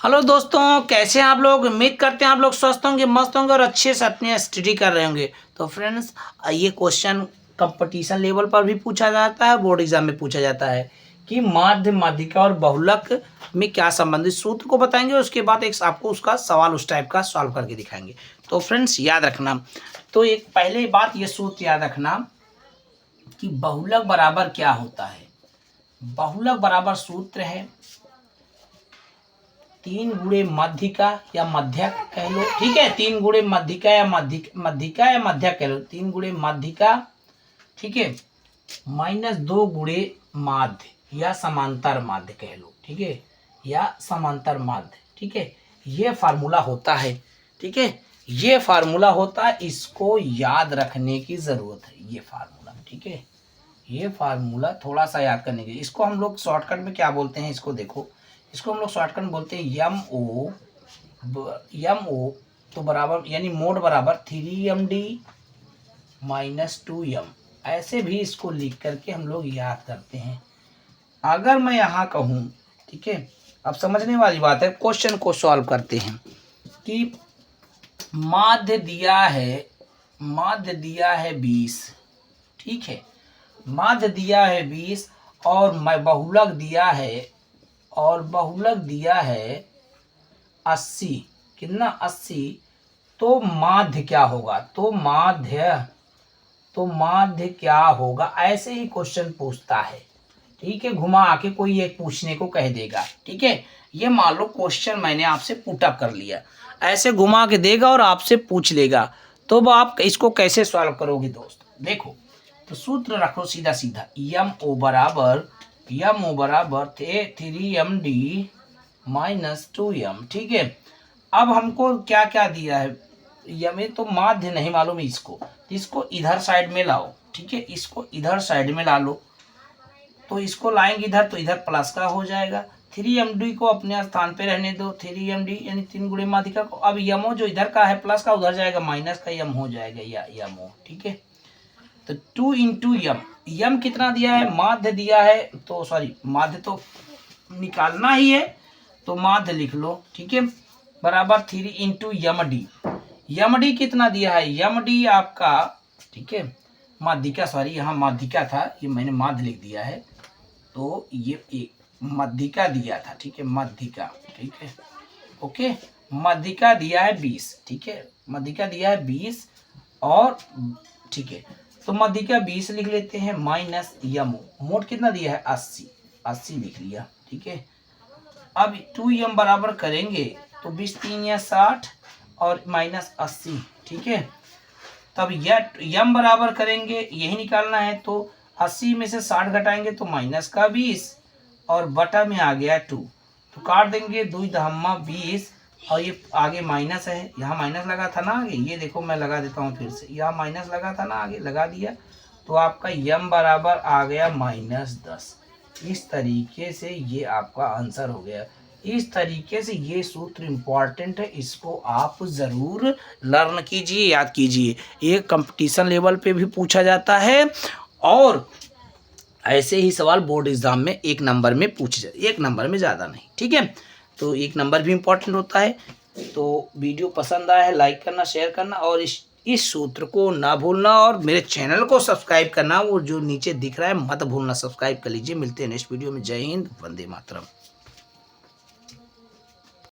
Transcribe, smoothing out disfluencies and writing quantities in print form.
Hello दोस्तों, कैसे हैं आप लोग। उम्मीद करते हैं आप लोग स्वस्थ होंगे, मस्त होंगे और अच्छे से अपने स्टडी कर रहे होंगे। तो फ्रेंड्स, ये क्वेश्चन कंपटीशन लेवल पर भी पूछा जाता है, बोर्ड एग्जाम में पूछा जाता है कि माध्य, माध्यिका और बहुलक में क्या संबंधित सूत्र को बताएंगे। उसके बाद एक आपको उसका सवाल उस टाइप का सॉल्व करके दिखाएंगे। तो फ्रेंड्स याद रखना, तो एक पहले बात ये सूत्र याद रखना कि बहुलक बराबर क्या होता है। बहुलक बराबर सूत्र है 3 गुणे माध्यिका या मध्यक कह लो, ठीक है। 3 गुणे माध्यिका या माध्यिका या मध्यक कह लो। 3 गुणे माध्यिका, ठीक है, -2 गुणे माध्य या समांतर माध्य कह लो, ठीक है, या समांतर माध्य, ठीक है। ये फार्मूला होता है, ठीक है, ये फार्मूला होता है। इसको याद रखने की जरूरत है, ये फार्मूला, ठीक है। ये फार्मूला थोड़ा सा याद करने के, इसको हम लोग शॉर्टकट में क्या बोलते हैं, इसको देखो। इसको हम लोग शॉर्टकट में बोलते हैं यम ओ तो बराबर यानी मोड बराबर 3md - 2m। ऐसे भी इसको लिख करके हम लोग याद करते हैं। अगर मैं यहाँ कहूँ, ठीक है, अब समझने वाली बात है, क्वेश्चन को सॉल्व करते हैं कि माध्य दिया है 20, ठीक है, माध्य दिया है 20 और मैं बहुलक दिया है 80। कितना? 80। तो माध्य क्या होगा, तो माध्य क्या होगा, ऐसे ही क्वेश्चन पूछता है, ठीक है। घुमा आके कोई एक पूछने को कह देगा, ठीक है। ये मान लो क्वेश्चन मैंने आपसे पुटअप कर लिया, ऐसे घुमा के देगा और आपसे पूछ लेगा, तो अब आप इसको कैसे सॉल्व करोगे दोस्त। देखो, तो सूत्र रखो सीधा सीधा, यम ओ बराबर 3md - 2m, ठीक है। अब हमको क्या क्या दिया है, यमे तो माध्य नहीं मालूम इसको इधर साइड में लाओ, ठीक है, इसको इधर साइड में ला लो। तो इसको लाएंगे इधर, तो इधर प्लस का हो जाएगा। 3md को अपने स्थान पे रहने दो, 3md यानी 3 गुणे माध्यिका को। अब यमो जो इधर का है प्लस का, उधर जाएगा माइनस का, यम हो जाएगा या यमो, ठीक है। तो 2 × यम, यम कितना दिया है, माध्य दिया है, तो सॉरी माध्य तो निकालना ही है, तो माध्य लिख लो, ठीक है, बराबर 3 × यमडी। यमडी कितना दिया है, यमडी आपका, ठीक है, माध्यिका, सॉरी यहाँ माध्यिका था, ये मैंने माध्य लिख दिया है, तो ये माध्यिका दिया था, ठीक है, माध्यिका, ठीक है, ओके। माध्यिका दिया है 20, ठीक है, माध्यिका दिया है 20 और, ठीक है, तो माध्यिका 20 लिख लेते हैं माइनस यम, मोड कितना दिया है 80 लिख लिया, ठीक है। अब 2m बराबर करेंगे तो 20 3 या 60 और -80, ठीक है। तब यह यम बराबर करेंगे, यही निकालना है, तो 80 में से 60 घटाएंगे तो माइनस का 20 और बटा में आ गया 2, तो काट देंगे 2 दहम्मा 20 और ये आगे माइनस है, यहाँ माइनस लगा था ना आगे, ये देखो मैं लगा देता हूँ फिर से, यहाँ माइनस लगा था ना आगे, लगा दिया, तो आपका यम बराबर आ गया -10। इस तरीके से ये आपका आंसर हो गया। इस तरीके से ये सूत्र इम्पॉर्टेंट है, इसको आप ज़रूर लर्न कीजिए, याद कीजिए। ये कंपटीशन लेवल पे भी पूछा जाता है और ऐसे ही सवाल बोर्ड एग्जाम में 1 नंबर में पूछे जाते, 1 नंबर में ज़्यादा नहीं, ठीक है। तो 1 नंबर भी इम्पोर्टेंट होता है। तो वीडियो पसंद आया है लाइक करना, शेयर करना और इस सूत्र को ना भूलना और मेरे चैनल को सब्सक्राइब करना, वो जो नीचे दिख रहा है मत भूलना, सब्सक्राइब कर लीजिए। मिलते हैं नेक्स्ट वीडियो में। जय हिंद, वंदे मातरम।